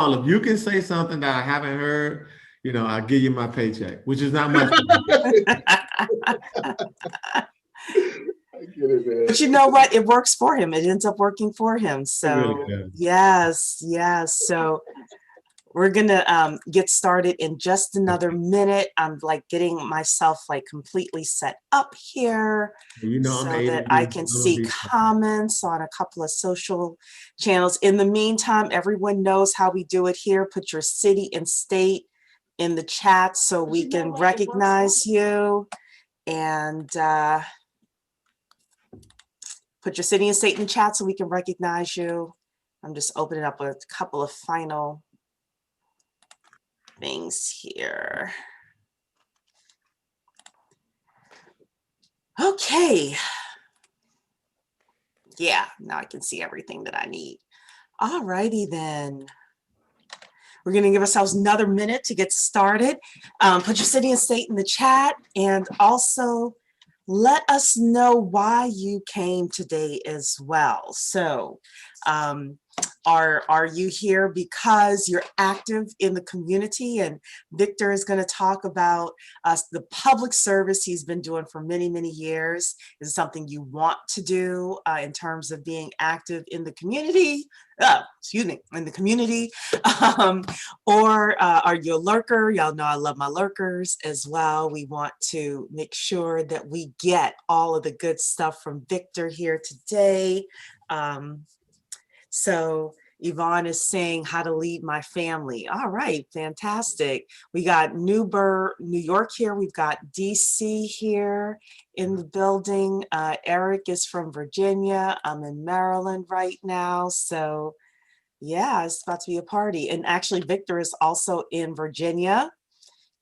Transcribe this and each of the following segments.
if you can say something that I haven't heard, I'll give you my paycheck, which is not much. I get it, man. But you know what? It works for him. It ends up working for him. So really yes. So we're gonna get started in just another minute. I'm like getting myself like completely set up here I'm so A to that B, I can see comments on a couple of social channels. In the meantime, everyone knows how we do it here. Put your city and state in the chat so we can recognize you, and put your city and state in the chat so we can recognize you. I'm just opening up a couple of final things here. Okay. Yeah, now I can see everything that I need. All righty then. We're going to give ourselves another minute to get started. Put your city and state in the chat, and also let us know why you came today as well. So are you here because you're active in the community? And Victor is going to talk about the public service he's been doing for many, many years. Is it something you want to do in terms of being active in the community? In the community. Or are you a lurker? Y'all know I love my lurkers as well. We want to make sure that we get all of the good stuff from Victor here today. So Yvonne is saying how to lead my family. All right, fantastic. We got Newburgh, New York here. We've got DC here in the building. Eric is from Virginia. I'm in Maryland right now. So yeah, it's about to be a party. And actually Victor is also in Virginia.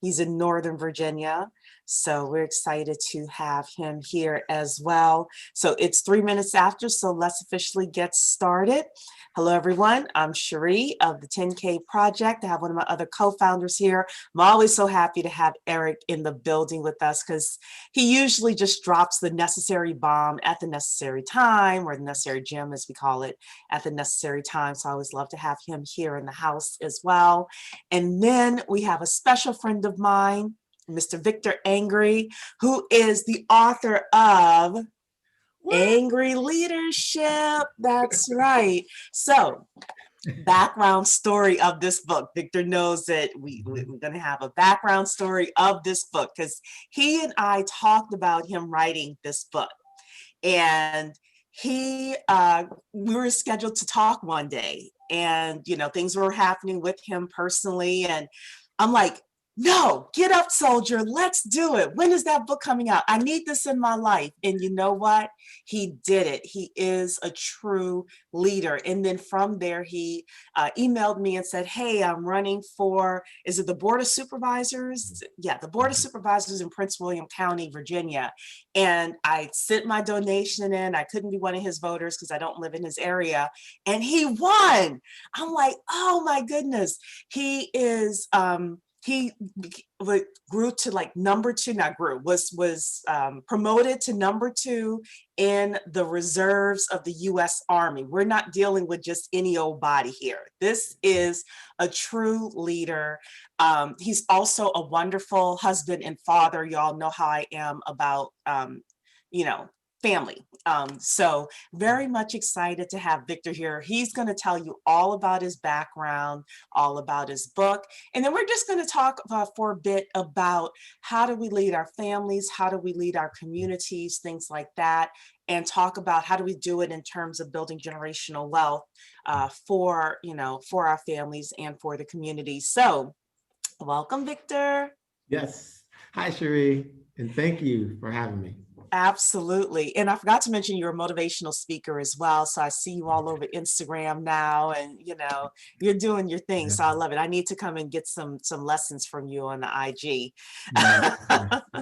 He's in Northern Virginia. So we're excited to have him here as well. So it's 3 minutes after, so let's officially get started. Hello, everyone. I'm Cherie of the 10K Project. I have one of my other co-founders here. I'm always so happy to have Eric in the building with us because he usually just drops the necessary bomb at the necessary time, or the necessary gem, as we call it, at the necessary time. So I always love to have him here in the house as well. And then we have a special friend of mine, Mr. Victor Angry, who is the author of Angry Leadership. That's right. So, background story of this book. Victor knows that we're going to have a background story of this book because he and I talked about him writing this book. And we were scheduled to talk one day, and things were happening with him personally, and I'm like, no, get up, soldier. Let's do it. When is that book coming out? I need this in my life. And you know what? He did it. He is a true leader. And then from there, he emailed me and said, hey, I'm running for, is it the Board of Supervisors? Yeah, the Board of Supervisors in Prince William County, Virginia. And I sent my donation in. I couldn't be one of his voters because I don't live in his area. And he won. I'm like, oh my goodness. He is, he grew to like number 2, was promoted to number 2 in the reserves of the U.S. Army. We're not dealing with just any old body here. This is a true leader. He's also a wonderful husband and father. Y'all know how I am about, family. So very much excited to have Victor here. He's going to tell you all about his background, all about his book. And then we're just going to talk for a bit about how do we lead our families, how do we lead our communities, things like that, and talk about how do we do it in terms of building generational wealth for our families and for the community. So welcome, Victor. Yes. Hi, Cherie. And thank you for having me. Absolutely. And I forgot to mention you're a motivational speaker as well. So I see you all over Instagram now, and you're doing your thing. So I love it. I need to come and get some lessons from you on the IG.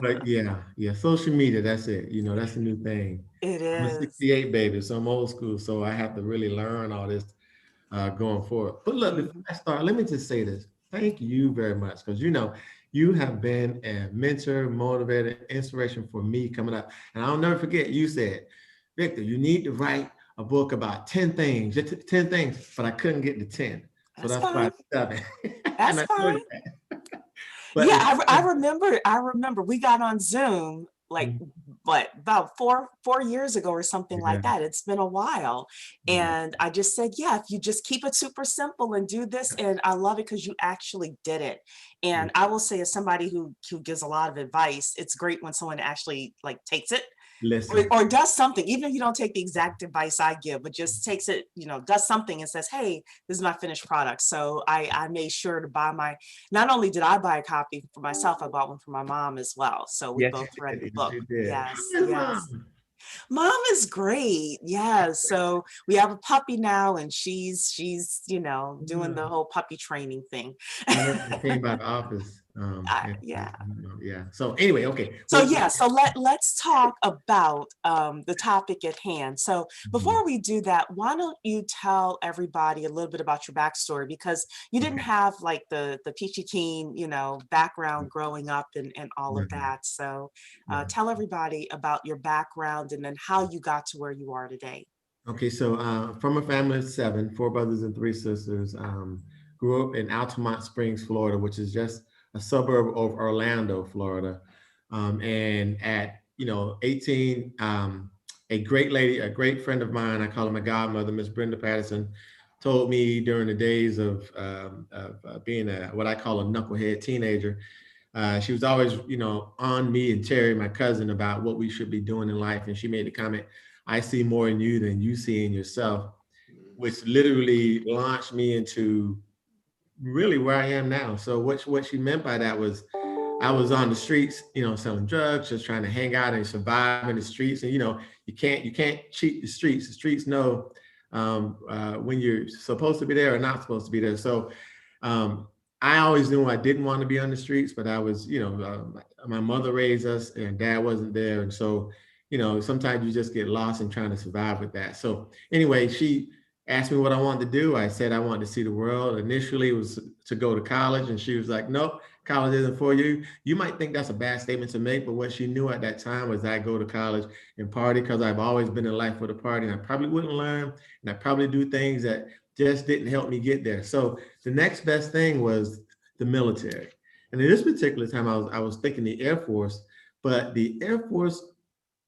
But yeah, social media, that's it. That's a new thing. It is. I'm a 68 baby, so I'm old school. So I have to really learn all this going forward. But look, before I start, let me just say this. Thank you very much, because you have been a mentor, motivator, inspiration for me coming up. And I'll never forget, you said, Victor, you need to write a book about 10 things, just 10 things, but I couldn't get to 10. So That's that's why fine. it's 7. And That's I told fine. you that. But Yeah, it's I remember we got on Zoom like Mhm. what about four years ago or something Yeah, like that. It's been a while. yeah, And I just said, yeah, if you just keep it super simple and do this, and I love it because you actually did it. yeah. And I will say, as somebody who gives a lot of advice, it's great when someone actually like takes it Listen. or does something, even if you don't take the exact advice I give, but just takes it, does something and says, hey, this is my finished product. So I made sure to buy not only did I buy a copy for myself, I bought one for my mom as well. So we Yes, both you read did. the Yes, book. you did. Yes, How is yes. mom? Mom is great. Yeah. So we have a puppy now and she's, doing Yeah. the whole puppy training thing. I know I came by the office. Yeah. Yeah. So anyway, okay. So yeah, so let's talk about the topic at hand. So Mhm. before we do that, why don't you tell everybody a little bit about your backstory, because you didn't Okay. have like the peachy keen, background growing up and all of Mhm. that. So Yeah. tell everybody about your background and then how you got to where you are today. Okay, so from a family of 7, 4 brothers and 3 sisters, grew up in Altamont Springs, Florida, which is just a suburb of Orlando, Florida. And at 18, a great lady, a great friend of mine, I call her my godmother, Miss Brenda Patterson, told me during the days of being what I call a knucklehead teenager. She was always, on me and Terry, my cousin, about what we should be doing in life. And she made the comment, I see more in you than you see in yourself, which literally launched me into really where I am now. So what she meant by that was I was on the streets, selling drugs, just trying to hang out and survive in the streets. And you can't cheat the streets. The streets know when you're supposed to be there or not supposed to be there. So um, I always knew I didn't want to be on the streets, but I was, my mother raised us and dad wasn't there. And so, sometimes you just get lost in trying to survive with that. So anyway, she asked me what I wanted to do. I said I wanted to see the world. Initially, it was to go to college. And she was like, nope, college isn't for you. You might think that's a bad statement to make, but what she knew at that time was I go to college and party because I've always been in life for the party. And I probably wouldn't learn and I probably do things that just didn't help me get there. So the next best thing was the military. And in this particular time, I was thinking the Air Force, but the Air Force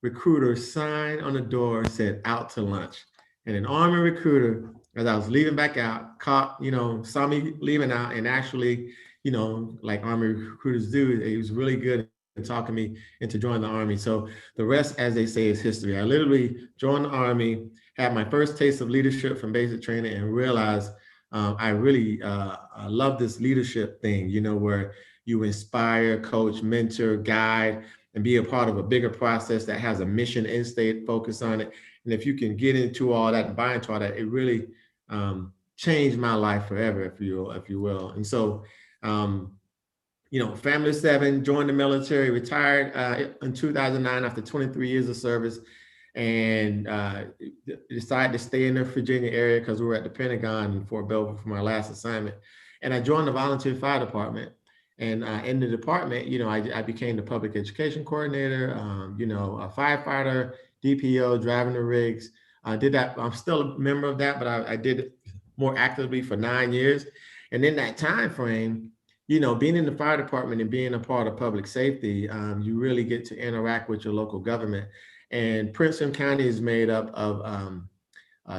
recruiter sign on the door said out to lunch. And an Army recruiter, as I was leaving back out, saw me leaving out and actually, like Army recruiters do, he was really good at talking me into joining the Army. So the rest, as they say, is history. I literally joined the Army, had my first taste of leadership from basic training and realized I really love this leadership thing, where you inspire, coach, mentor, guide, and be a part of a bigger process that has a mission and state focus on it. And if you can get into all that and buy into all that, it really changed my life forever, if you will. And so, family of 7, joined the military, retired in 2009 after 23 years of service, and decided to stay in the Virginia area because we were at the Pentagon in Fort Belvoir for my last assignment. And I joined the Volunteer Fire Department. And in the department, I became the public education coordinator, a firefighter, DPO, driving the rigs. I did that. I'm still a member of that, but I did it more actively for 9 years. And in that time frame, being in the fire department and being a part of public safety, you really get to interact with your local government. And Princeton County is made up of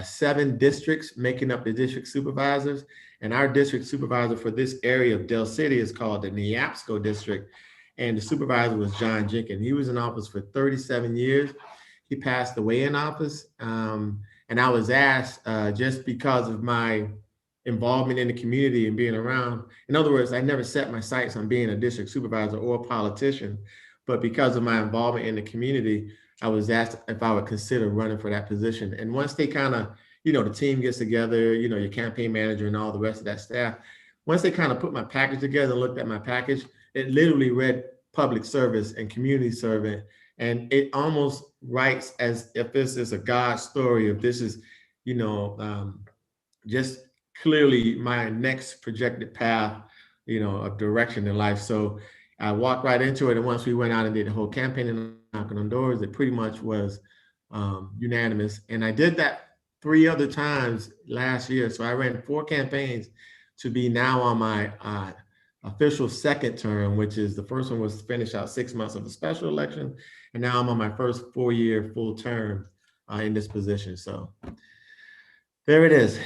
7 districts making up the district supervisors. And our district supervisor for this area of Dale City is called the Neabsco District. And the supervisor was John Jenkins. He was in office for 37 years. He passed away in office. And I was asked, just because of my involvement in the community and being around. In other words, I never set my sights on being a district supervisor or a politician, but because of my involvement in the community, I was asked if I would consider running for that position. And once they kind of, the team gets together, your campaign manager and all the rest of that staff, once they kind of put my package together and looked at my package, it literally read public service and community servant. And it almost writes as if this is a God story, if this is, just clearly my next projected path, of direction in life. So I walked right into it. And once we went out and did the whole campaign and knocking on doors, it pretty much was unanimous. And I did that 3 other times last year. So I ran 4 campaigns to be now on my official second term, which is the first one was finished out 6 months of the special election. And now I'm on my first 4-year full term in this position. So there it is.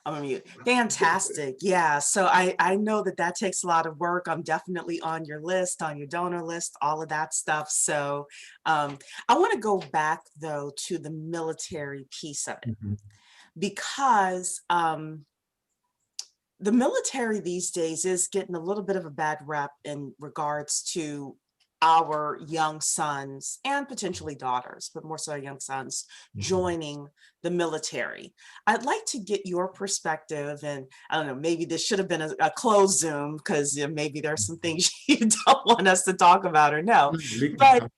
I'm on mute. Fantastic. Yeah. So I know that that takes a lot of work. I'm definitely on your list, on your donor list, all of that stuff. So I want to go back though to the military piece of it, because the military these days is getting a little bit of a bad rep in regards to our young sons and potentially daughters, but more so young sons joining the military. I'd like to get your perspective, and I don't know, maybe this should have been a closed Zoom because maybe there's some things you don't want us to talk about or no, but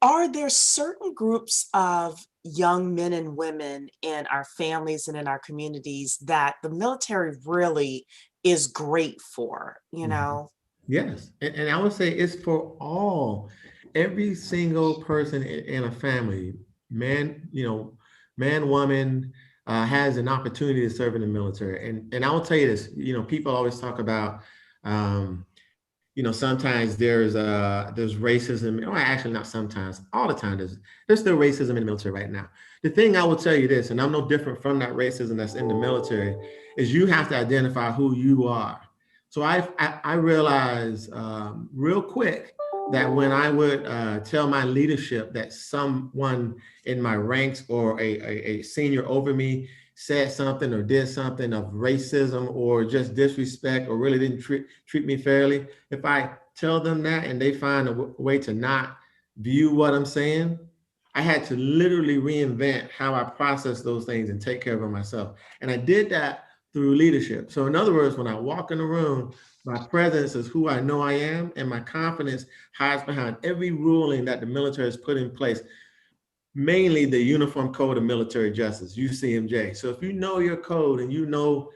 are there certain groups of young men and women in our families and in our communities that the military really is great for, you know? Yes, and I would say it's for every single person in a family, man, man, woman, has an opportunity to serve in the military. And I will tell you this, people always talk about, sometimes there's racism. Oh, actually, not sometimes, all the time. There's still racism in the military right now. The thing I will tell you this, and I'm no different from that racism that's in the military, is you have to identify who you are. So I realized real quick that when I would tell my leadership that someone in my ranks or a senior over me said something or did something of racism or just disrespect or really didn't treat me fairly, if I tell them that and they find a way to not view what I'm saying, I had to literally reinvent how I process those things and take care of them myself. And I did that through leadership. So in other words, when I walk in the room, my presence is who I know I am, and my confidence hides behind every ruling that the military has put in place, mainly the Uniform Code of Military Justice, UCMJ. So if you know your code and you know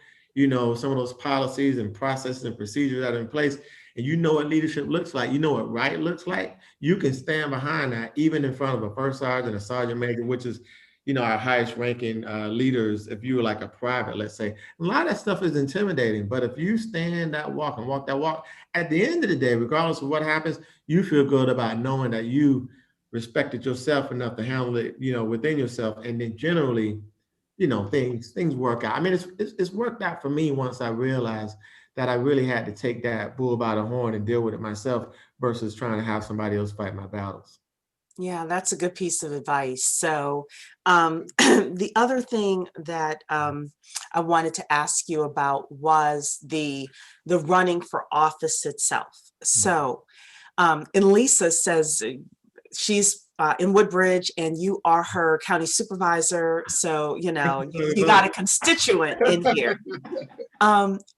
some of those policies and processes and procedures that are in place, and you know what leadership looks like, you know what right looks like, you can stand behind that even in front of a first sergeant, a sergeant major, which is our highest ranking leaders. If you were like a private, let's say, a lot of that stuff is intimidating, but if you stand that walk and walk that walk, at the end of the day, regardless of what happens, you feel good about knowing that you respected yourself enough to handle it, within yourself. And then generally, things work out. I mean, it's worked out for me once I realized that I really had to take that bull by the horn and deal with it myself versus trying to have somebody else fight my battles. Yeah, that's a good piece of advice. So the other thing that I wanted to ask you about was the running for office itself. So and Lisa says she's in Woodbridge and you are her county supervisor. So, you got a constituent in here.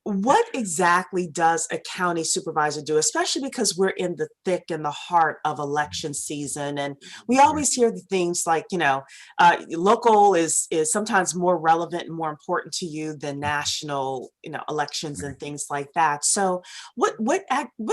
What exactly does a county supervisor do, especially because we're in the thick and the heart of election season? And we always hear the things like, local is sometimes more relevant and more important to you than national, elections and things like that. So what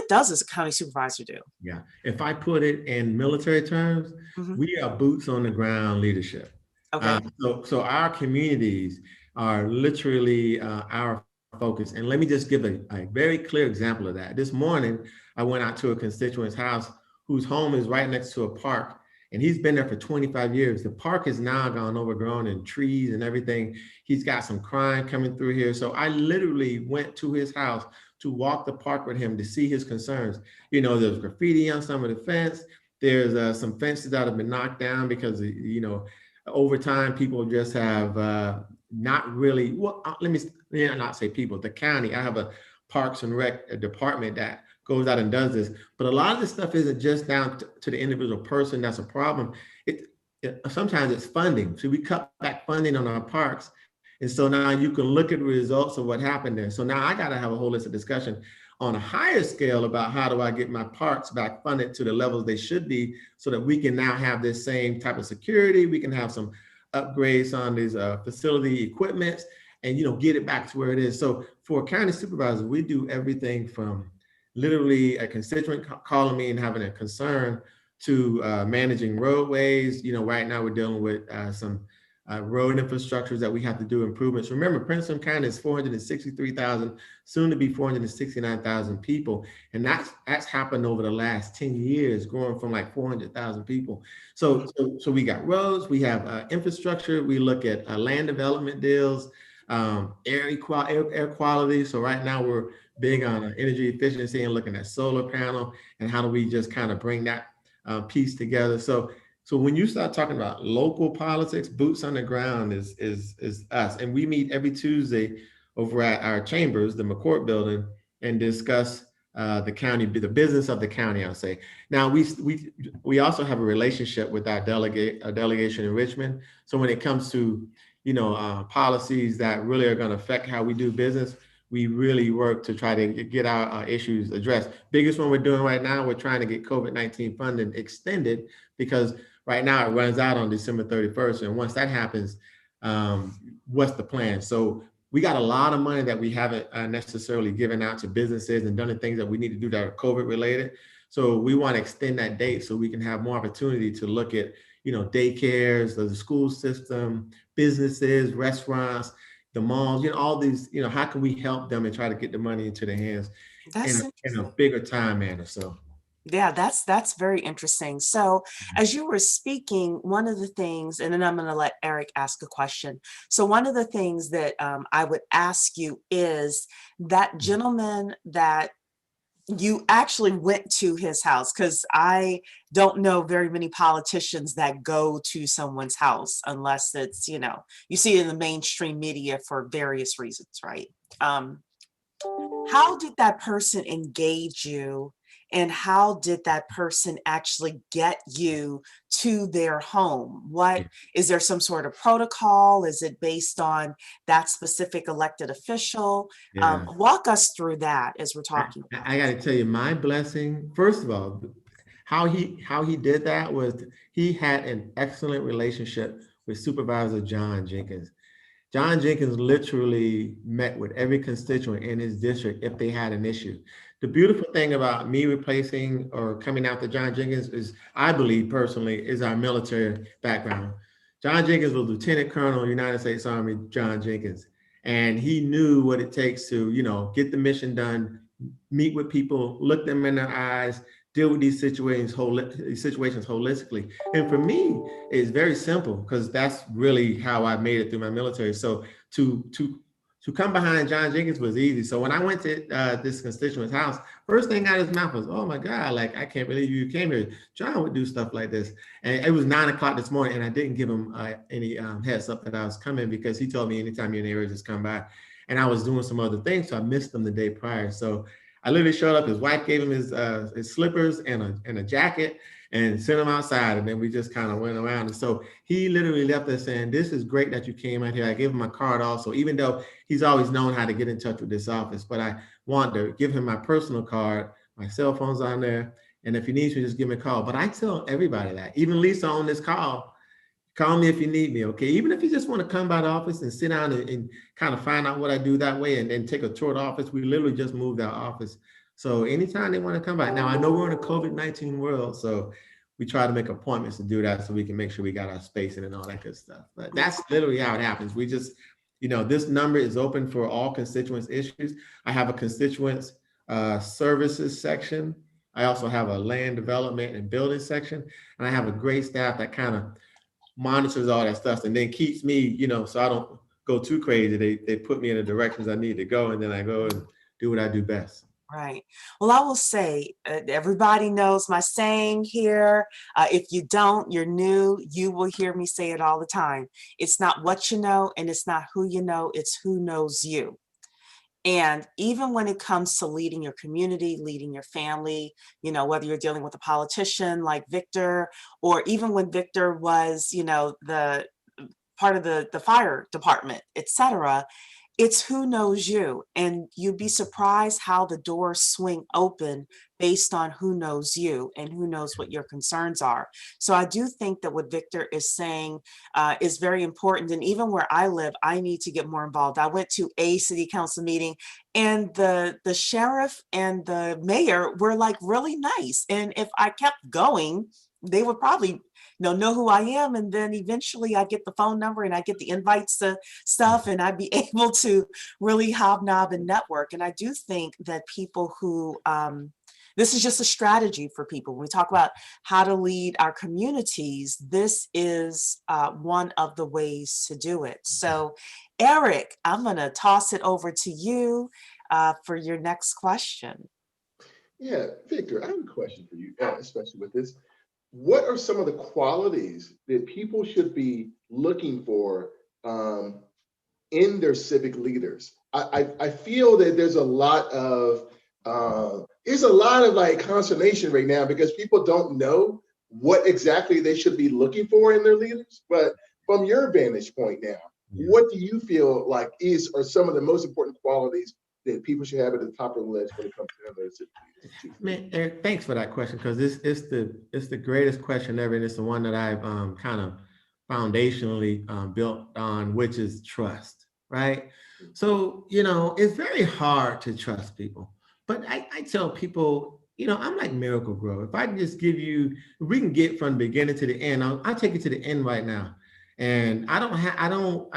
does a county supervisor do? Yeah, if I put it in military terms, we are boots on the ground leadership. Okay. So our communities are literally our focus. And let me just give a very clear example of that. This morning, I went out to a constituent's house whose home is right next to a park, and he's been there for 25 years. The park is now gone overgrown and trees and everything. He's got some crime coming through here. So I literally went to his house to walk the park with him to see his concerns. There's graffiti on some of the fence. There's some fences that have been knocked down because, over time, people just have not really, let me not say people, the county. I have a Parks and Rec department that goes out and does this, but a lot of this stuff isn't just down to the individual person that's a problem. Sometimes it's funding. So we cut back funding on our parks. And so now you can look at the results of what happened there. So now I got to have a whole list of discussion on a higher scale about how do I get my parks back funded to the levels they should be so that we can now have this same type of security. We can have some upgrades on these facility equipments and, get it back to where it is. So for county supervisors, we do everything from literally a constituent calling me and having a concern to managing roadways. Right now we're dealing with some road infrastructures that we have to do improvements. Remember, Princeton County is 463,000, soon to be 469,000 people. And that's happened over the last 10 years, growing from like 400,000 people. So we got roads, we have infrastructure, we look at land development deals, air quality. So right now we're big on energy efficiency and looking at solar panel and how do we just kind of bring that piece together. So when you start talking about local politics, boots on the ground is us. And we meet every Tuesday over at our chambers, the McCourt building, and discuss the county, the business of the county, I'll say. Now, we also have a relationship with our delegation in Richmond. So when it comes to, policies that really are going to affect how we do business, we really work to try to get our issues addressed. Biggest one we're doing right now, we're trying to get COVID-19 funding extended because right now it runs out on December 31st. And once that happens, what's the plan? So we got a lot of money that we haven't necessarily given out to businesses and done the things that we need to do that are COVID related. So we want to extend that date so we can have more opportunity to look at, daycares, the school system, businesses, restaurants, the malls, all these, how can we help them and try to get the money into their hands in a bigger time manner? So. Yeah, that's very interesting. So as you were speaking, one of the things, and then I'm going to let Eric ask a question. So one of the things that I would ask you is that gentleman that you actually went to his house, because I don't know very many politicians that go to someone's house unless it's, you see it in the mainstream media for various reasons, right? How did that person engage you? And how did that person actually get you to their home? What is there some sort of protocol? Is it based on that specific elected official? Yeah. Walk us through that as we're talking. I got to tell you, my blessing, first of all, how he did that was he had an excellent relationship with Supervisor John Jenkins. John Jenkins literally met with every constituent in his district if they had an issue. The beautiful thing about me replacing or coming out to John Jenkins is, I believe personally, is our military background. John Jenkins was Lieutenant Colonel, United States Army, John Jenkins. And he knew what it takes to, get the mission done, meet with people, look them in their eyes, deal with these situations holistically. And for me, it's very simple because that's really how I made it through my military. So to come behind John Jenkins was easy. So when I went to this constituent's house, first thing out of his mouth was, "Oh my God, like, I can't believe you came here. John would do stuff like this." And it was 9 o'clock this morning, and I didn't give him any heads up that I was coming because he told me anytime you're in the area, just come by. And I was doing some other things, so I missed him the day prior. So I literally showed up. His wife gave him his slippers and a jacket and sent him outside. And then we just kind of went around. And so he literally left us saying, "This is great that you came out here." I gave him my card also, even though he's always known how to get in touch with this office. But I want to give him my personal card. My cell phone's on there. And if he needs me, just give me a call. But I tell everybody that, even Lisa on this call, call me if you need me, okay? Even if you just want to come by the office and sit down and kind of find out what I do that way and then take a tour of the office. We literally just moved our office. So anytime they want to come by. Now, I know we're in a COVID-19 world, so we try to make appointments to do that so we can make sure we got our spacing and all that good stuff. But that's literally how it happens. We just, this number is open for all constituents issues. I have a constituents services section. I also have a land development and building section. And I have a great staff that kind of monitors all that stuff and then keeps me, so I don't go too crazy. They put me in the directions I need to go, and then I go and do what I do best. Right. Well, I will say, everybody knows my saying here. If you don't, you're new. You will hear me say it all the time. It's not what you know, and it's not who you know, it's who knows you. And even when it comes to leading your community, leading your family, whether you're dealing with a politician like Victor, or even when Victor was, the part of the fire department, etc., it's who knows you. And you'd be surprised how the doors swing open based on who knows you and who knows what your concerns are. So I do think that what Victor is saying is very important. And even where I live, I need to get more involved. I went to a city council meeting, and the sheriff and the mayor were like really nice. And if I kept going, they would probably know who I am. And then eventually I get the phone number and I get the invites to stuff, and I'd be able to really hobnob and network. And I do think that people who, this is just a strategy for people. When we talk about how to lead our communities, this is one of the ways to do it. So Eric, I'm going to toss it over to you for your next question. Yeah, Victor, I have a question for you, especially with this. What are some of the qualities that people should be looking for in their civic leaders? I feel that there's a lot of like consternation right now because people don't know what exactly they should be looking for in their leaders. But from your vantage point now, what do you feel like are some of the most important qualities that people should have at the top of the list when it comes to their civic leaders? Man, Eric, thanks for that question, because it's the greatest question ever, and it's the one that I've kind of foundationally built on, which is trust, right? So, it's very hard to trust people, but I tell people, I'm like Miracle-Gro. If I can just give you, if we can get from the beginning to the end, I'll take it to the end right now. And I don't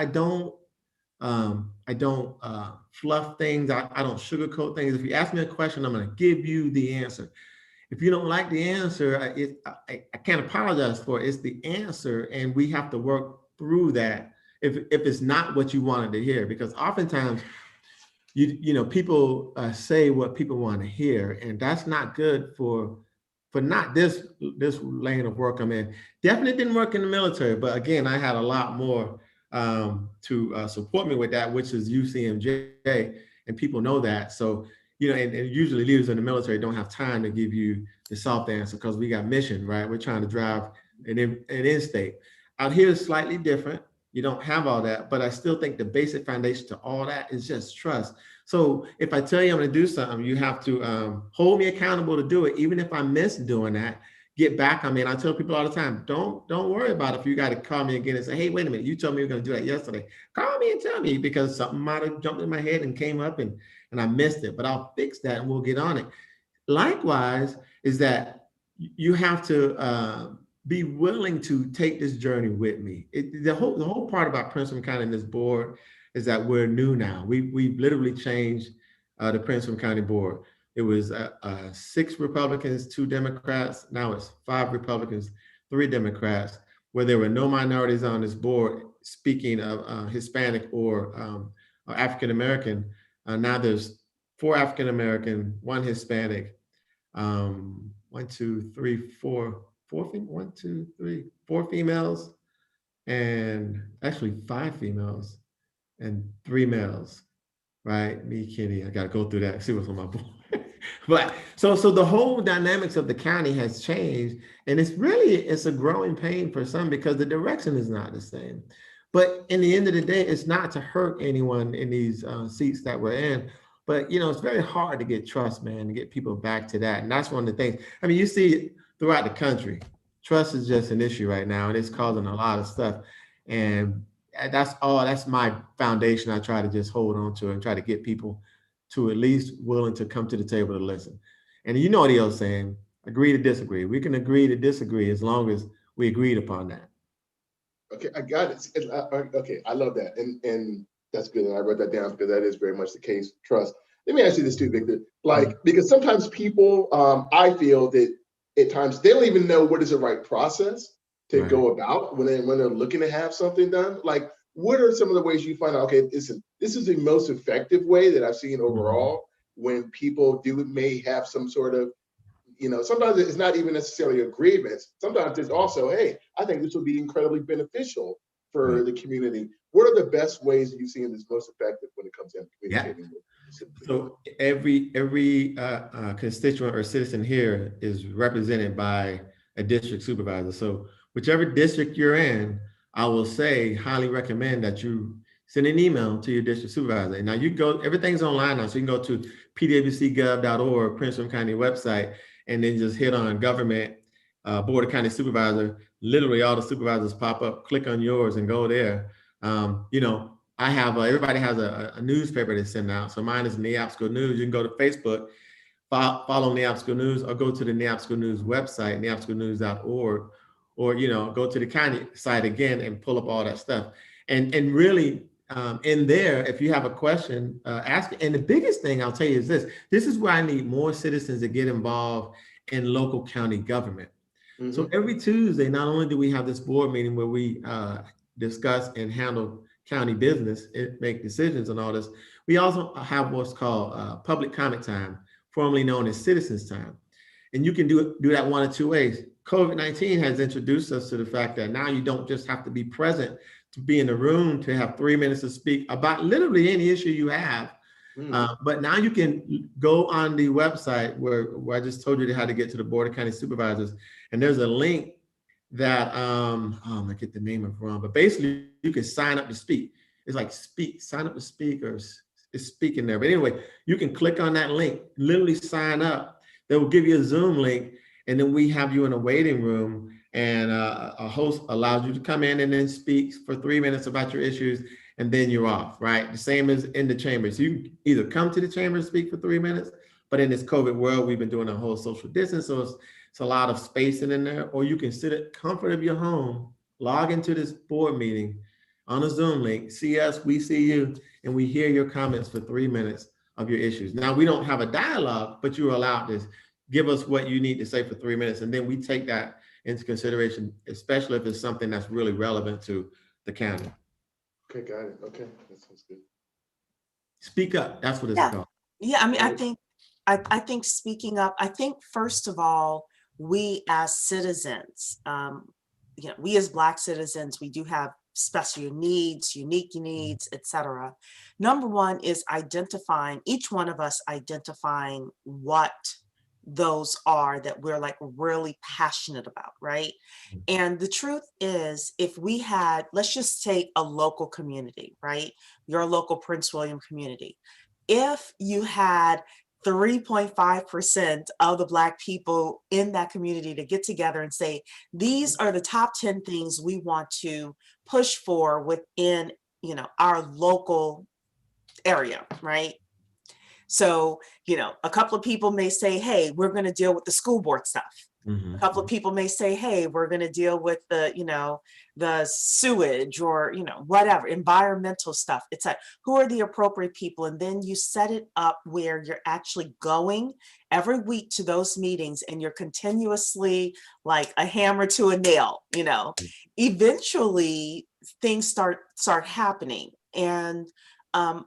fluff things. I don't sugarcoat things. If you ask me a question, I'm going to give you the answer. If you don't like the answer, I can't apologize for it. It's the answer, and we have to work through that if it's not what you wanted to hear. Because oftentimes, people say what people want to hear, and that's not good for not this lane of work I'm in. Definitely didn't work in the military, but again, I had a lot more to support me with that, which is UCMJ, and people know that. So, and usually leaders in the military don't have time to give you the soft answer because we got mission, right? We're trying to drive an end state. Out here is slightly different. You don't have all that, but I still think the basic foundation to all that is just trust. So if I tell you I'm going to do something, you have to hold me accountable to do it. Even if I miss doing that, get back on me. And I tell people all the time, don't worry about it if you got to call me again and say, hey, wait a minute, you told me you were going to do that yesterday. Call me and tell me, because something might have jumped in my head and came up and I missed it, but I'll fix that and we'll get on it. Likewise is that you have to be willing to take this journey with me. The whole part about Prince William County and this board is that we're new now. We've literally changed the Prince William County board. It was 6 Republicans, 2 Democrats. Now it's 5 Republicans, 3 Democrats, where there were no minorities on this board. Speaking of Hispanic or African-American, now there's 4 African-American, 1 Hispanic, 4 females, and actually 5 females and 3 males, right? Me, Kenny, I got to go through that, see what's on my board. But so the whole dynamics of the county has changed, and it's a growing pain for some because the direction is not the same. But in the end of the day, it's not to hurt anyone in these seats that we're in. But, it's very hard to get trust, man, to get people back to that. And that's one of the things. I mean, you see throughout the country, trust is just an issue right now, and it's causing a lot of stuff. And that's my foundation. I try to just hold on to and try to get people to at least willing to come to the table to listen. And you know what he was saying, agree to disagree. We can agree to disagree as long as we agreed upon that. Okay, I got it. Okay, I love that. And that's good. And I wrote that down because that is very much the case. Trust. Let me ask you this too, Victor. Because sometimes people, I feel that at times they don't even know what is the right process to go about when they're looking to have something done. Like, what are some of the ways you find out, okay, this is the most effective way that I've seen overall when people may have some sort of, sometimes it's not even necessarily a grievance. Sometimes it's also, hey, I think this will be incredibly beneficial for the community. What are the best ways that you've seen this most effective when it comes down to communicating with? So every constituent or citizen here is represented by a district supervisor. So whichever district you're in, I will say highly recommend that you send an email to your district supervisor. And now everything's online now, so you can go to pwcgov.org, Prince William County website, and then just hit on government, Board of County Supervisor. Literally all the supervisors pop up, click on yours and go there. I have, everybody has a newspaper they send out. So mine is Neabsco News. You can go to Facebook. follow Neabsco News or go to the Neabsco News website, neabsconews.org, or, go to the county site again and pull up all that stuff. And really, in there, if you have a question, ask it. And the biggest thing I'll tell you is this is where I need more citizens to get involved in local county government. So every Tuesday, not only do we have this board meeting where we discuss and handle county business, make decisions and all this, we also have what's called public comment time, formerly known as citizens time. And you can do that one of two ways. COVID-19 has introduced us to the fact that now you don't just have to be present to be in the room to have 3 minutes to speak about literally any issue you have. But now you can go on the website where I just told you how to get to the Board of County Supervisors. And there's a link that, I get the name of it wrong, but basically you can sign up to speak. It's like sign up to speak, or it's speaking there. But anyway, you can click on that link, literally sign up. They will give you a Zoom link, and then we have you in a waiting room, and a host allows you to come in and then speak for 3 minutes about your issues, and then you're off, right? The same as in the chambers. You can either come to the chamber and speak for 3 minutes, but in this COVID world, we've been doing a whole social distance, so it's a lot of spacing in there, or you can sit at the comfort of your home, log into this board meeting on a Zoom link, see us, we see you, and we hear your comments for 3 minutes of your issues. Now, we don't have a dialogue, but you're allowed to give us what you need to say for 3 minutes, and then we take that into consideration, especially if it's something that's really relevant to the county. Okay, got it. Okay, that sounds good. Speak up. That's what it's called. Yeah, I mean, I think speaking up, I think first of all, we as citizens, we as Black citizens, we do have special needs, unique needs, etc. Number one is identifying, each one of us identifying what those are that we're like really passionate about, right? And the truth is, if we had, let's just take a local community, right? Your local Prince William community. If you had 3.5% of the Black people in that community to get together and say, these are the top 10 things we want to push for within, our local area, right? So, a couple of people may say, hey, we're going to deal with the school board stuff. A couple of people may say, hey, we're going to deal with the sewage or, whatever, environmental stuff. It's like, who are the appropriate people? And then you set it up where you're actually going every week to those meetings and you're continuously like a hammer to a nail, Eventually things start happening. And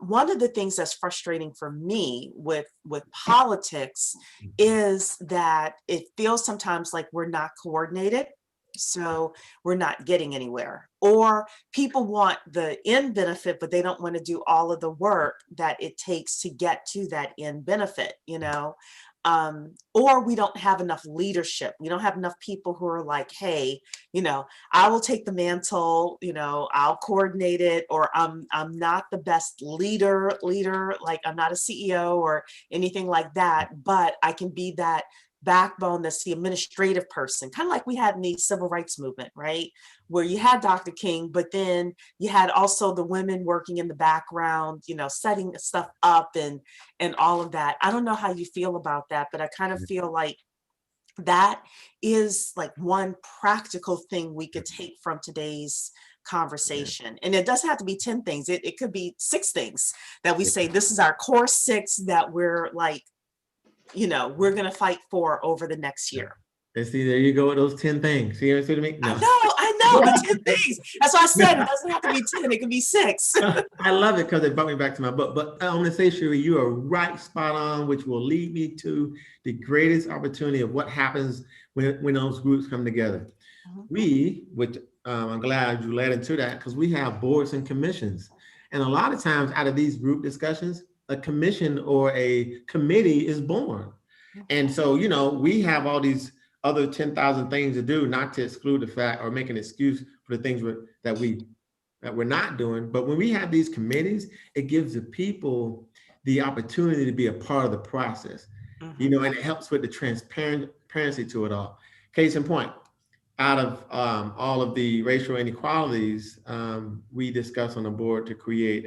one of the things that's frustrating for me with politics is that it feels sometimes like we're not coordinated, so we're not getting anywhere. Or people want the end benefit, but they don't want to do all of the work that it takes to get to that end benefit, or we don't have enough leadership. We don't have enough people who are like, hey, I will take the mantle, I'll coordinate it, or I'm not the best leader, like I'm not a CEO or anything like that, but I can be that backbone that's the administrative person, kind of like we had in the civil rights movement, right? Where you had Dr. King, but then you had also the women working in the background, setting stuff up and all of that. I don't know how you feel about that, but I kind of feel like that is like one practical thing we could take from today's conversation. And it doesn't have to be 10 things. It could be 6 things that we say, this is our core 6 that we're like, we're going to fight for over the next year. And see, there you go with those 10 things. See what I mean? No. I know, the 10 things. That's why I said it doesn't have to be 10, it can be 6. I love it because it brought me back to my book. But I want to say, Sherry, you are right, spot on, which will lead me to the greatest opportunity of what happens when those groups come together. I'm glad you led into that, because we have boards and commissions. And a lot of times out of these group discussions, a commission or a committee is born. And so, we have all these other 10,000 things to do, not to exclude the fact or make an excuse for the things that we're not doing. But when we have these committees, it gives the people the opportunity to be a part of the process, and it helps with the transparency to it all. Case in point, out of all of the racial inequalities, we discussed on the board to create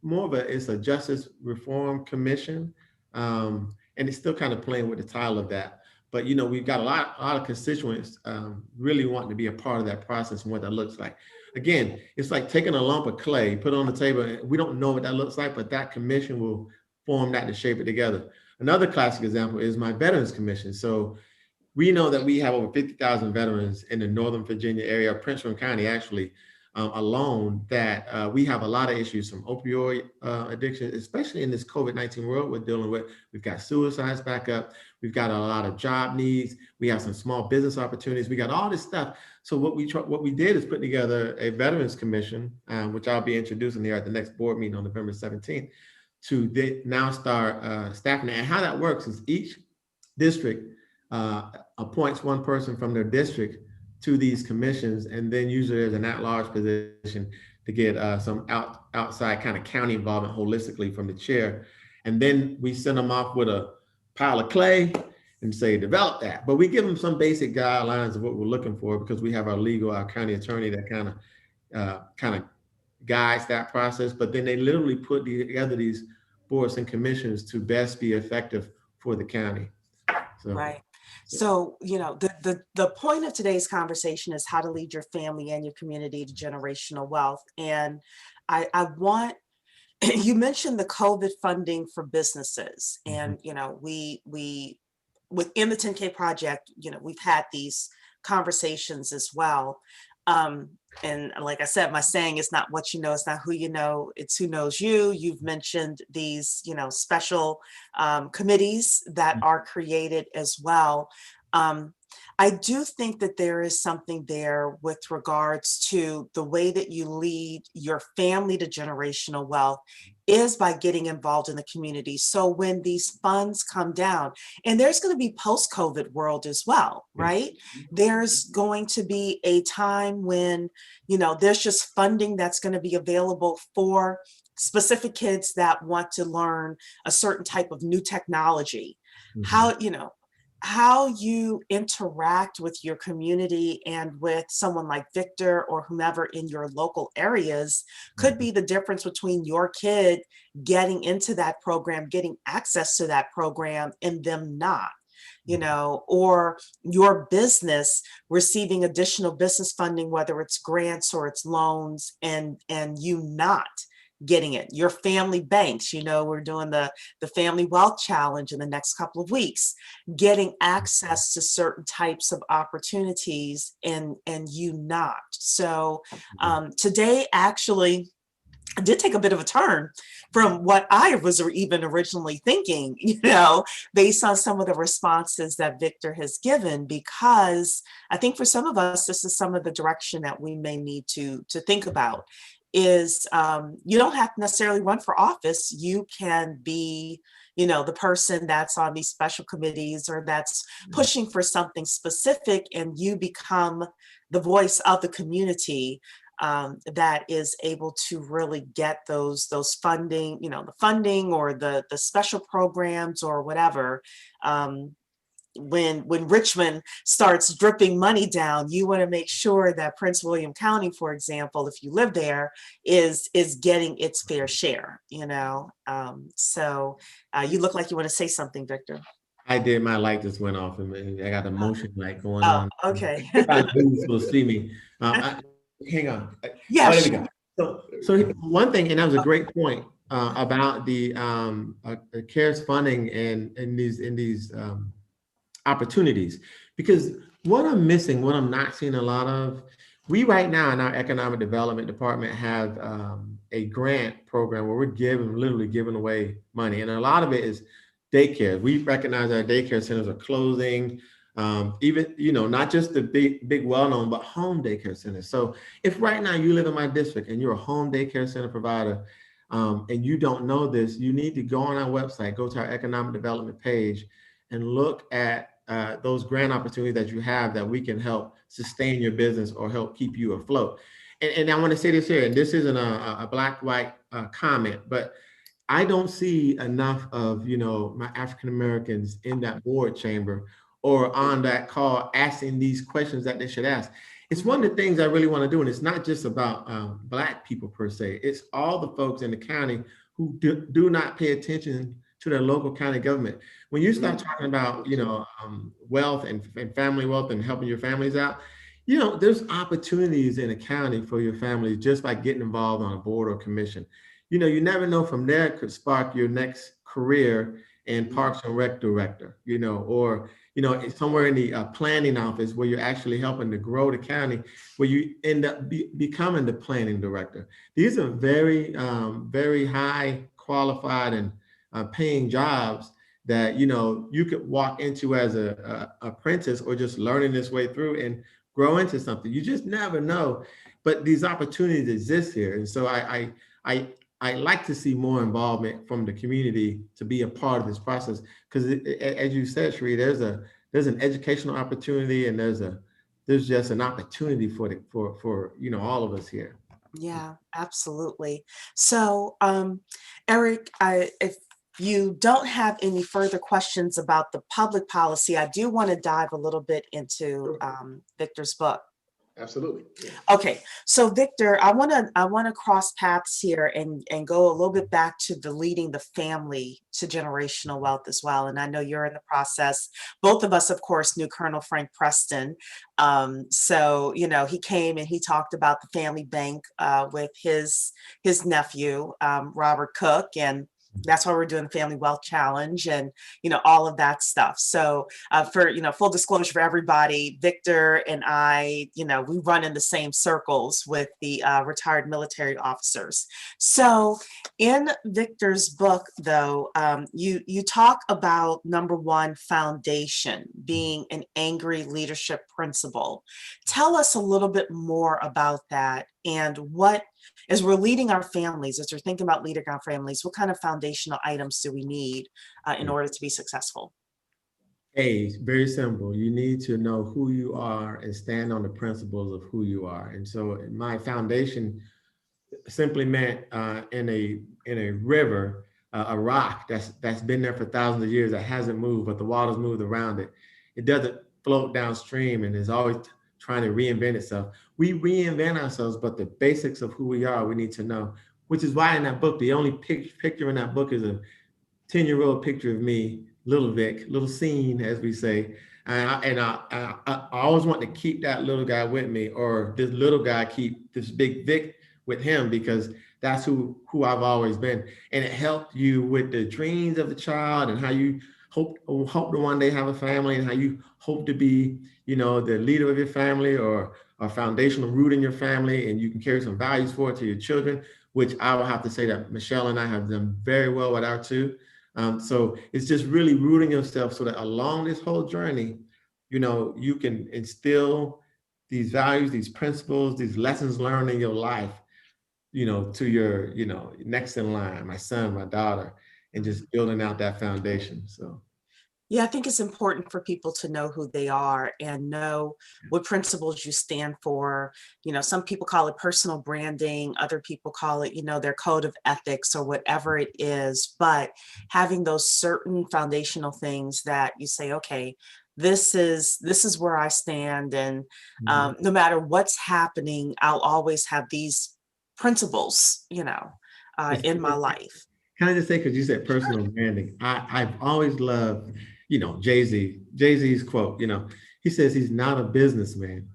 it's a justice reform commission And it's still kind of playing with the title of that. But, you know, we've got a lot of constituents really wanting to be a part of that process and what that looks like. Again, it's like taking a lump of clay, put it on the table. And we don't know what that looks like, but that commission will form that to shape it together. Another classic example is my Veterans Commission. So we know that we have over 50,000 veterans in the Northern Virginia area, Prince William County actually, alone, that we have a lot of issues from opioid addiction, especially in this COVID-19 world we're dealing with. We've got suicides back up. We've got a lot of job needs. We have some small business opportunities. We got all this stuff. So what we did is put together a Veterans Commission, which I'll be introducing here at the next board meeting on November 17th, to now start staffing it. And how that works is each district appoints one person from their district to these commissions, and then usually there's an at-large position to get some outside kind of county involvement holistically from the chair. And then we send them off with a pile of clay and say, develop that. But we give them some basic guidelines of what we're looking for, because we have our county attorney that kind of guides that process. But then they literally put together these boards and commissions to best be effective for the county. So. Right. So, you know, the point of today's conversation is how to lead your family and your community to generational wealth. And I want, you mentioned the COVID funding for businesses. And, you know, we within the 10K project, you know, we've had these conversations as well. And like I said, my saying is not what you know, it's not who you know, it's who knows you. You've mentioned these, you know, special committees that are created as well. I do think that there is something there with regards to the way that you lead your family to generational wealth is by getting involved in the community. So when these funds come down, and there's going to be post-COVID world as well, right? There's going to be a time when, you know, there's just funding that's going to be available for specific kids that want to learn a certain type of new technology. How, you know, how you interact with your community and with someone like Victor or whomever in your local areas could be the difference between your kid getting into that program, getting access to that program, and them not, you know, or your business receiving additional business funding, whether it's grants or it's loans, and you not getting it. Your family banks, you know, we're doing the Family Wealth Challenge in the next couple of weeks, getting access to certain types of opportunities, and you not. So today actually did take a bit of a turn from what I was even originally thinking, you know, based on some of the responses that Victor has given, because I think for some of us, this is some of the direction that we may need to think about. Is you don't have to necessarily run for office. You can be, you know, the person that's on these special committees or that's pushing for something specific, and you become the voice of the community that is able to really get those funding, you know, the funding or the special programs or whatever. When Richmond starts dripping money down, you want to make sure that Prince William County, for example, if you live there, is getting its fair share, you know. So you look like you want to say something, Victor. I did. My light just went off, and I got a motion light going Oh, on. okay. Will see me. Hang on. Yeah. There we go. So one thing, and that was a great point about the CARES funding and these opportunities, because what I'm missing, what I'm not seeing a lot of, we right now in our economic development department have a grant program where we're literally giving away money, and a lot of it is daycare. We recognize our daycare centers are closing, even, you know, not just the big well-known, but home daycare centers. So if right now you live in my district and you're a home daycare center provider, and you don't know this, you need to go on our website, go to our economic development page, and look at those grant opportunities that you have that we can help sustain your business or help keep you afloat. And I want to say this here, and this isn't a black-white comment, but I don't see enough of, you know, my African Americans in that board chamber or on that call asking these questions that they should ask. It's one of the things I really want to do, and it's not just about Black people per se. It's all the folks in the county who do not pay attention to their local county government. When you start talking about, wealth and family wealth and helping your families out, there's opportunities in a county for your family just by getting involved on a board or commission. You never know, from there could spark your next career in Parks and Rec director, or somewhere in the planning office where you're actually helping to grow the county, where you end up becoming the planning director. These are very, very high qualified and paying jobs that, you could walk into as a apprentice or just learning this way through and grow into something. You just never know, but these opportunities exist here. And so I like to see more involvement from the community to be a part of this process, because as you said, Sheree, there's an educational opportunity, and there's just an opportunity for all of us here. Yeah, absolutely. So, Eric, if you don't have any further questions about the public policy, I do want to dive a little bit into Victor's book. Absolutely. Yeah. Okay, so Victor, I want to cross paths here and go a little bit back to the leading the family to generational wealth as well. And I know you're in the process. Both of us, of course, knew Colonel Frank Preston. So he came and he talked about the family bank with his nephew, Robert Cook, and that's why we're doing the Family Wealth Challenge and, all of that stuff. So for, full disclosure for everybody, Victor and I, we run in the same circles with the retired military officers. So in Victor's book, though, you talk about number one, foundation being an angry leadership principle. Tell us a little bit more about that, and what, as we're leading our families, as we're thinking about leading our families, what kind of foundational items do we need in order to be successful? Hey, very simple. You need to know who you are and stand on the principles of who you are. And so my foundation simply meant in a river, a rock that's been there for thousands of years, that hasn't moved, but the water's moved around it. It doesn't float downstream and is always trying to reinvent itself. We reinvent ourselves, but the basics of who we are, we need to know, which is why in that book, the only picture in that book is a 10-year-old picture of me, little Vic, little scene, as we say. I always want to keep that little guy with me, or this little guy keep this big Vic with him, because that's who I've always been. And it helped you with the dreams of the child and how you hope to one day have a family, and how you hope to be, the leader of your family, or a foundational root in your family, and you can carry some values forward to your children, which I will have to say that Michelle and I have done very well with our two. So it's just really rooting yourself so that along this whole journey, you can instill these values, these principles, these lessons learned in your life, to your, next in line, my son, my daughter, and just building out that foundation. So. Yeah, I think it's important for people to know who they are and know what principles you stand for. Some people call it personal branding, other people call it, their code of ethics or whatever it is. But having those certain foundational things that you say, okay, this is where I stand, and no matter what's happening, I'll always have these principles, in my life. Can I just say, because you said personal branding, I've always loved, Jay-Z's quote, he says he's not a businessman.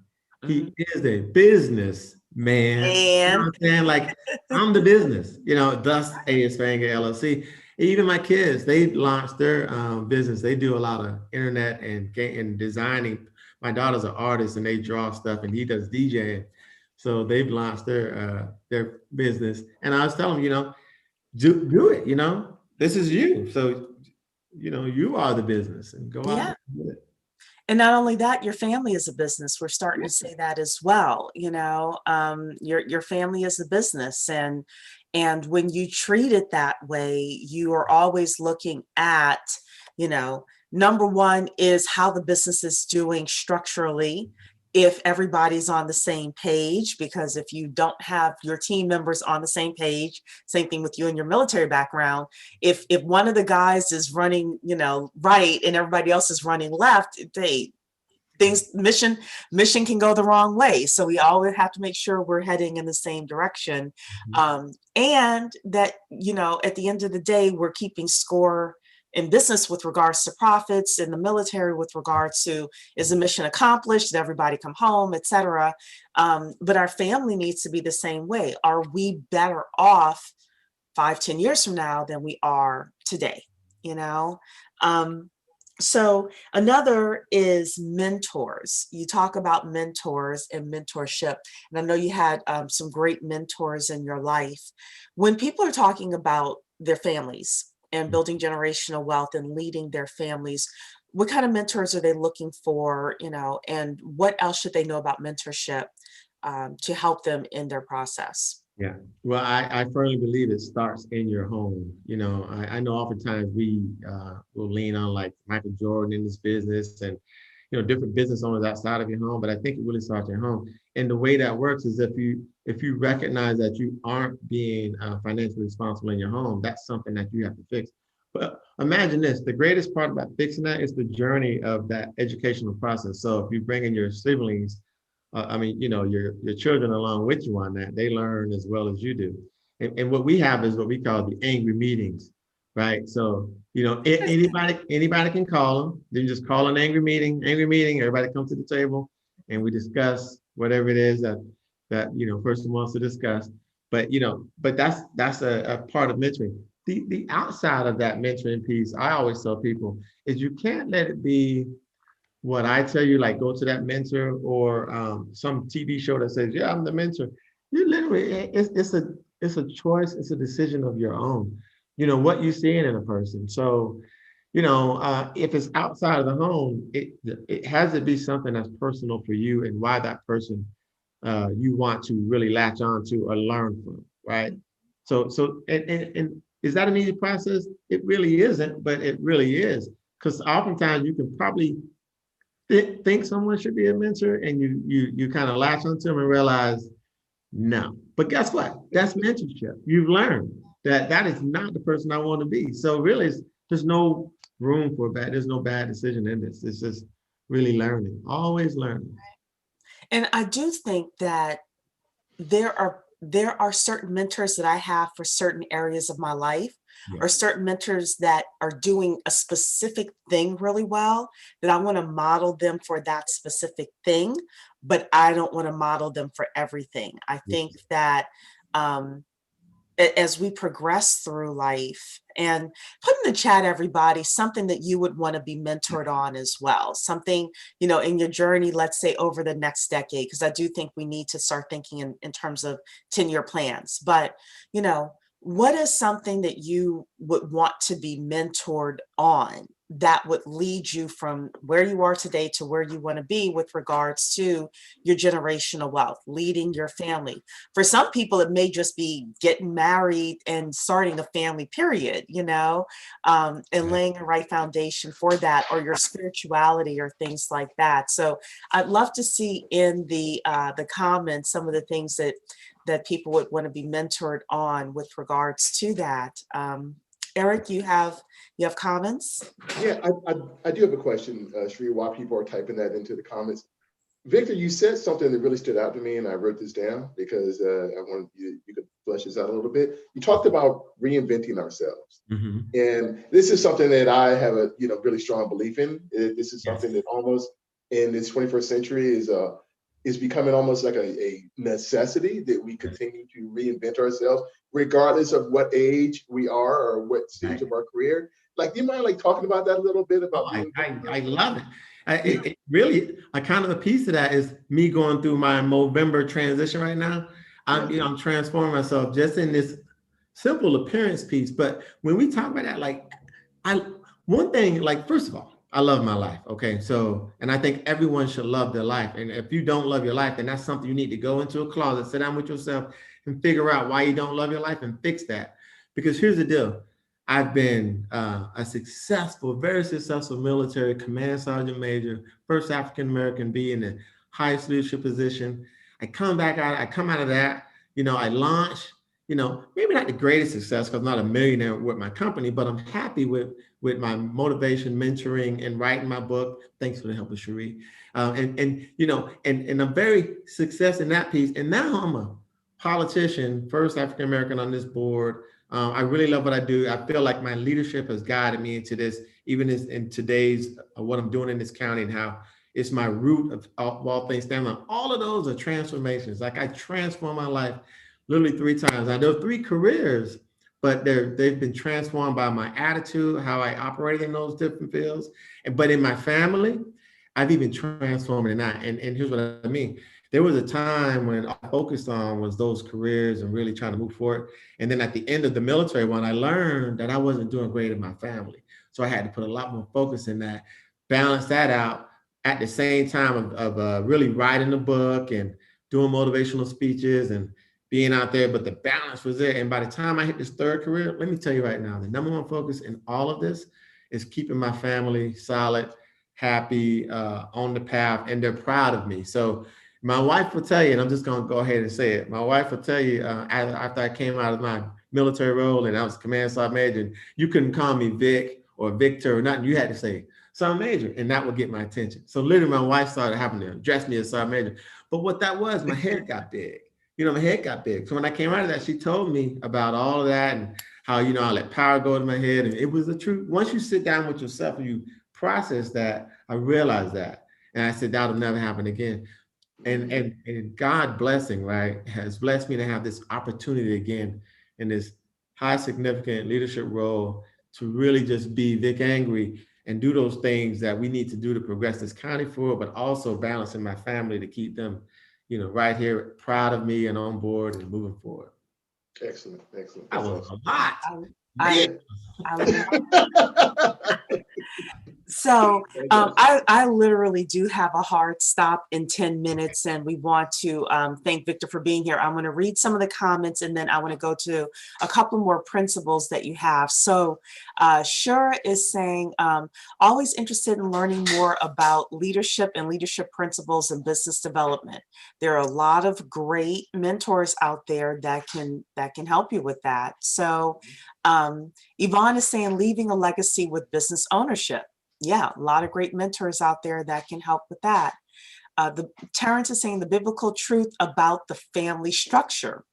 He is a businessman. You know what I'm saying? Like, I'm the business, thus A is for Angry LLC. Even my kids, they launched their business. They do a lot of internet and designing. My daughter's an artist and they draw stuff, and he does DJing. So they've launched their business. And I was telling them, do it, this is you. So, you are the business, and go out and do it. And not only that, your family is a business. We're starting to say that as well. Your family is a business, and when you treat it that way, you are always looking at, number one is how the business is doing structurally, if everybody's on the same page, because if you don't have your team members on the same page, same thing with you and your military background, if one of the guys is running, right, and everybody else is running left, mission can go the wrong way. So we always have to make sure we're heading in the same direction. And that, at the end of the day, we're keeping score in business with regards to profits, in the military with regards to, is the mission accomplished? Did everybody come home, et cetera? But our family needs to be the same way. Are we better off 5-10 years from now than we are today? So another is mentors. You talk about mentors and mentorship, and I know you had some great mentors in your life. When people are talking about their families and building generational wealth and leading their families, what kind of mentors are they looking for, and what else should they know about mentorship to help them in their process? Yeah, well, I firmly believe it starts in your home. I know oftentimes we will lean on like Michael Jordan in this business and, different business owners outside of your home, but I think it really starts at home. And the way that works is if you recognize that you aren't being financially responsible in your home, that's something that you have to fix. But imagine this, the greatest part about fixing that is the journey of that educational process. So if you bring in your siblings, your children along with you on that, they learn as well as you do. And what we have is what we call the angry meetings, right? So, anybody can call them. They just call an angry meeting, everybody comes to the table and we discuss whatever it is that person wants to discuss. But that's a part of mentoring. The outside of that mentoring piece, I always tell people, is you can't let it be what I tell you, like go to that mentor or some TV show that says, yeah, I'm the mentor. You literally, it's a choice, it's a decision of your own, what you're seeing in a person. So, if it's outside of the home, it has to be something that's personal for you and why that person you want to really latch on to or learn from, right? So and is that an easy process? It really isn't, but it really is. Because oftentimes you can probably think someone should be a mentor and you kind of latch onto them and realize no. But guess what? That's mentorship. You've learned that is not the person I want to be. So really, there's no room for there's no bad decision in this. It's just really learning, always learning. And I do think that there are certain mentors that I have for certain areas of my life, or certain mentors that are doing a specific thing really well, that I want to model them for that specific thing, but I don't want to model them for everything. I think that as we progress through life, and put in the chat, everybody, something that you would want to be mentored on as well, something, in your journey, let's say over the next decade, because I do think we need to start thinking in terms of 10-year plans. But, what is something that you would want to be mentored on that would lead you from where you are today to where you want to be with regards to your generational wealth, leading your family? For some people, it may just be getting married and starting a family, period, and laying a right foundation for that, or your spirituality or things like that. So I'd love to see in the comments some of the things that people would want to be mentored on with regards to that. Eric, you have comments? Yeah, I do have a question, Sri, while people are typing that into the comments. Victor, you said something that really stood out to me, and I wrote this down because I wanted you could flesh this out a little bit. You talked about reinventing ourselves. Mm-hmm. And this is something that I have a really strong belief in. This is something that almost in this 21st century is becoming almost like a necessity, that we continue to reinvent ourselves, regardless of what age we are or what stage of our career. Like, do you mind talking about that a little bit? About I love it. It really, a kind of a piece of that is me going through my Movember transition right now. I'm transforming myself just in this simple appearance piece. But when we talk about that, one thing, first of all, I love my life. Okay. So, and I think everyone should love their life. And if you don't love your life, then that's something you need to go into a closet, sit down with yourself and figure out why you don't love your life and fix that. Because here's the deal. I've been a very successful military command sergeant major, first African-American be in the highest leadership position. I come out of that, I launch, maybe not the greatest success because I'm not a millionaire with my company, but I'm happy with my motivation, mentoring, and writing my book. Thanks for the help of Cherie. And I'm very success in that piece. And now I'm a politician, first African-American on this board. I really love what I do. I feel like my leadership has guided me into this, even in today's, what I'm doing in this county and how it's my root of all things standing on. All of those are transformations. Like I transformed my life literally 3 times. I know 3 careers, but they've been transformed by my attitude, how I operate in those different fields. But in my family, I've even transformed in that. And here's what I mean. There was a time when all I focused on was those careers and really trying to move forward. And then at the end of the military one, I learned that I wasn't doing great in my family. So I had to put a lot more focus in that, balance that out at the same time of really writing a book and doing motivational speeches and being out there, but the balance was there. And by the time I hit this 3rd career, let me tell you right now, the #1 focus in all of this is keeping my family solid, happy, on the path, and they're proud of me. So my wife will tell you, and I'm just going to go ahead and say it. My wife will tell you after I came out of my military role and I was command sergeant major, and you couldn't call me Vic or Victor or nothing. You had to say sergeant major, and that would get my attention. So literally my wife started having to address me as sergeant major. But what that was, my head got big. My head got big. So when I came out of that, she told me about all of that and how, I let power go to my head. And it was the truth. Once you sit down with yourself and you process that, I realized that. And I said, that'll never happen again. And God blessing, right, has blessed me to have this opportunity again in this high significant leadership role to really just be Vic Angry and do those things that we need to do to progress this county forward, but also balancing my family to keep them right here, proud of me and on board and moving forward. Excellent. That's That was awesome. a lot. So I literally do have a hard stop in 10 minutes, and we want to thank Victor for being here. I'm going to read some of the comments, and then I want to go to a couple more principles that you have. So Shura is saying, always interested in learning more about leadership and leadership principles and business development. There are a lot of great mentors out there that can help you with that. So Yvonne is saying, leaving a legacy with business ownership. Yeah, a lot of great mentors out there that can help with that. Terrence is saying the biblical truth about the family structure.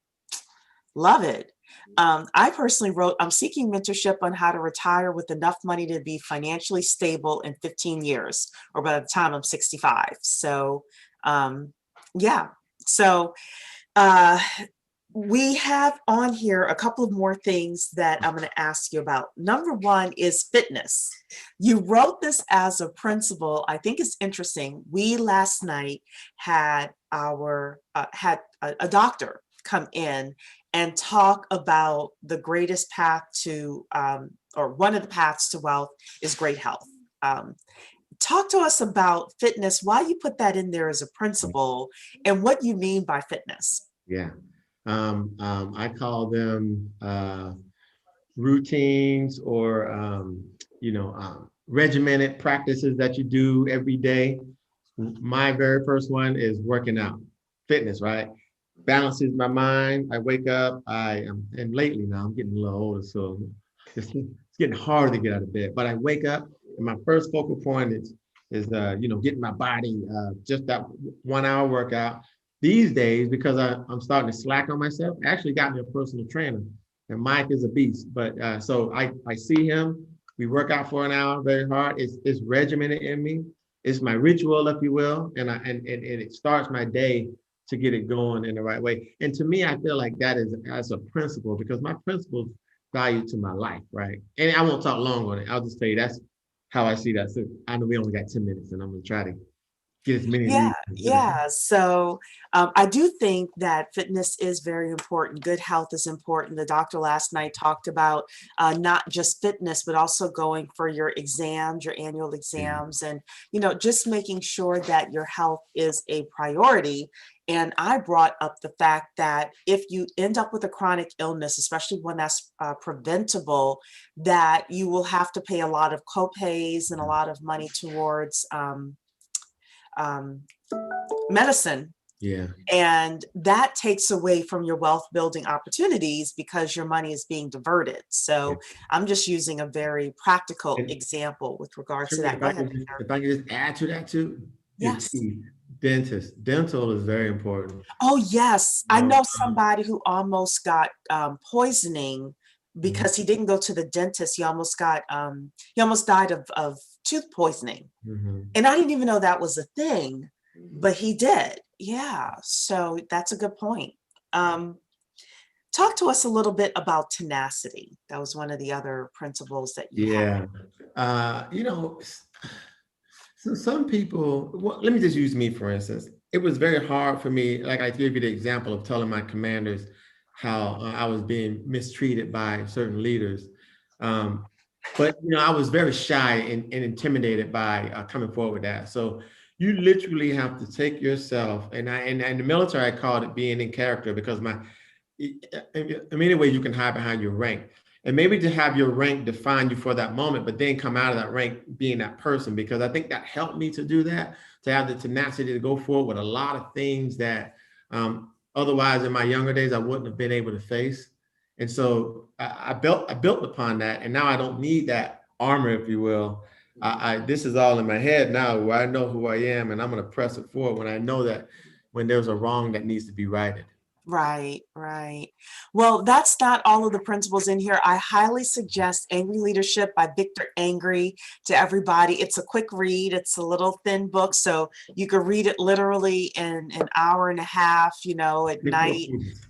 Love it. I personally wrote, I'm seeking mentorship on how to retire with enough money to be financially stable in 15 years, or by the time I'm 65. So yeah, so we have on here a couple of more things that I'm going to ask you about. Number 1 is fitness. You wrote this as a principle. I think it's interesting. We last night had a doctor come in and talk about the greatest path to, or one of the paths to wealth is great health. Talk to us about fitness, why you put that in there as a principle, and what you mean by fitness. Yeah. I call them routines or, regimented practices that you do every day. My very first one is working out, fitness, right? Balances my mind. I wake up, and lately now I'm getting a little older, so it's getting harder to get out of bed, but I wake up and my first focal point is getting my body, just that 1 hour workout. These days, because I'm starting to slack on myself, I actually got me a personal trainer, and Mike is a beast. But so I see him, we work out for an hour very hard. It's regimented in me. It's my ritual, if you will, and it starts my day to get it going in the right way. And to me, I feel like that's a principle, because my principles value to my life, right? And I won't talk long on it. I'll just tell you that's how I see that. So I know we only got 10 minutes, and I'm gonna try to get as many. Yeah. So I do think that fitness is very important. Good health is important. The doctor last night talked about not just fitness, but also going for your exams, your annual exams, and just making sure that your health is a priority. And I brought up the fact that if you end up with a chronic illness, especially one that's preventable, that you will have to pay a lot of copays and a lot of money towards medicine. Yeah. And that takes away from your wealth building opportunities because your money is being diverted. So I'm just using a very practical example with regards to that. If I can just add to that too, your Yes. teeth, dentist. Dental is very important. Oh, yes. I So, know somebody who almost got poisoning mhm, because he didn't go to the dentist. He almost died of tooth poisoning. mhm. And I didn't even know that was a thing, Mhm. but he did. Yeah. So that's a good point. Um, Talk to us a little bit about tenacity. That was one of the other principles that you had. Yeah. You know, so some people, well, let me just use me for instance. It was very hard for me, like I gave you the example of telling my commanders how I was being mistreated by certain leaders. Um, but I was very shy and intimidated by coming forward with that. So you literally have to take yourself, and in the military, I called it being in character because in many ways you can hide behind your rank. And maybe to have your rank define you for that moment, but then come out of that rank being that person, because I think that helped me to do that, to have the tenacity to go forward with a lot of things that otherwise in my younger days I wouldn't have been able to face. And so I built upon that, and now I don't need that armor, if you will. This is all in my head now, where I know who I am, and I'm going to press it forward when I know that when there's a wrong that needs to be righted. Right, right. Well, that's not all of the principles in here. I highly suggest Angry Leadership by Victor Angry to everybody. It's a quick read. It's a little thin book, so you can read it literally in an hour and a half, at 94 night. pages.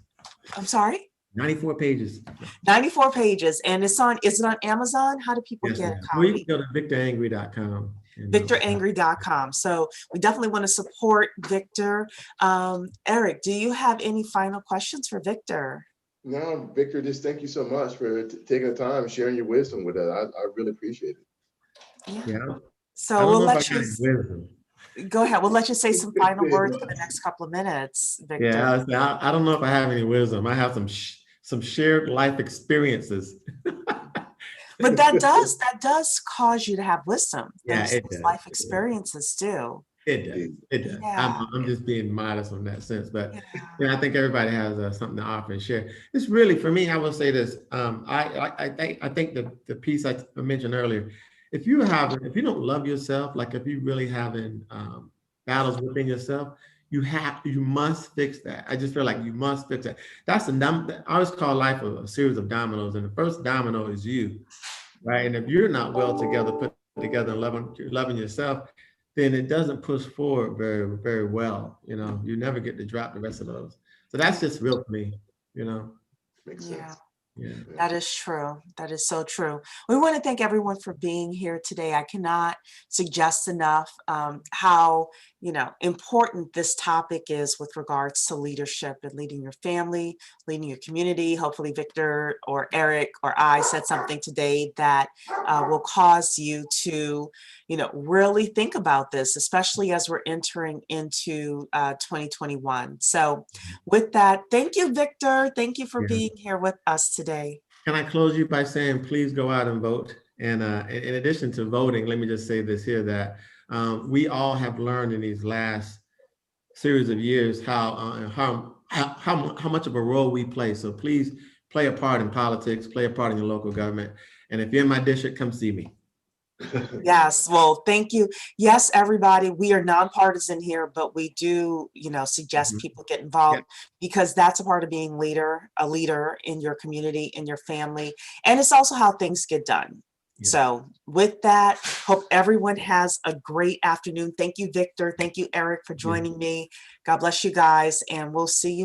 I'm sorry? 94 pages. 94 pages. And is it on Amazon? How do people Yes, get a ma'am. Or you can copy? go to victorangry.com. VictorAngry.com. So we definitely want to support Victor. Eric, do you have any final questions for Victor? No, Victor, just thank you so much for taking the time, sharing your wisdom with us. I really appreciate it. Yeah. Yeah. I So don't we'll know if I let got you any wisdom. go ahead. We'll let you say some final words for the next couple of minutes, Victor. Yeah, I don't know if I have any wisdom. I have some shared life experiences. But that does cause you to have wisdom. Yeah, it Those does. life experiences do. It does. Indeed. It does. I'm, Yeah. I'm just being modest on that sense, but Yeah. I think everybody has something to offer and share. It's really for me. I will say this. I think the piece I mentioned earlier. If you don't love yourself, like if you really having battles within yourself, you must fix that. I just feel like you must fix that. That's I always call life a series of dominoes, and the first domino is you, right? And if you're not well together, put together, and loving yourself, then it doesn't push forward very, very well. You never get to drop the rest of those. So that's just real for me, you know. Makes Yeah. sense. Yeah. Yeah. That is true. That is so true. We want to thank everyone for being here today. I cannot suggest enough how important this topic is with regards to leadership and leading your family, leading your community. Hopefully, Victor or Eric or I said something today that will cause you to, really think about this, especially as we're entering into 2021. So, with that, thank you, Victor. Thank you for Yeah. being here with us today. Can I close you by saying, please go out and vote? And in addition to voting, let me just say this here, that we all have learned in these last series of years how much of a role we play. So please play a part in politics, play a part in your local government. And if you're in my district, come see me. Yes, well, thank you. Yes, everybody, we are nonpartisan here, but we do, suggest Mhm. people get Yeah. involved because that's a part of being a leader in your community, in your family, and it's also how things get done. Yeah. So with that, hope everyone has a great afternoon. Thank you, Victor. Thank you, Eric, for Yeah. joining me. God bless you guys, and we'll see you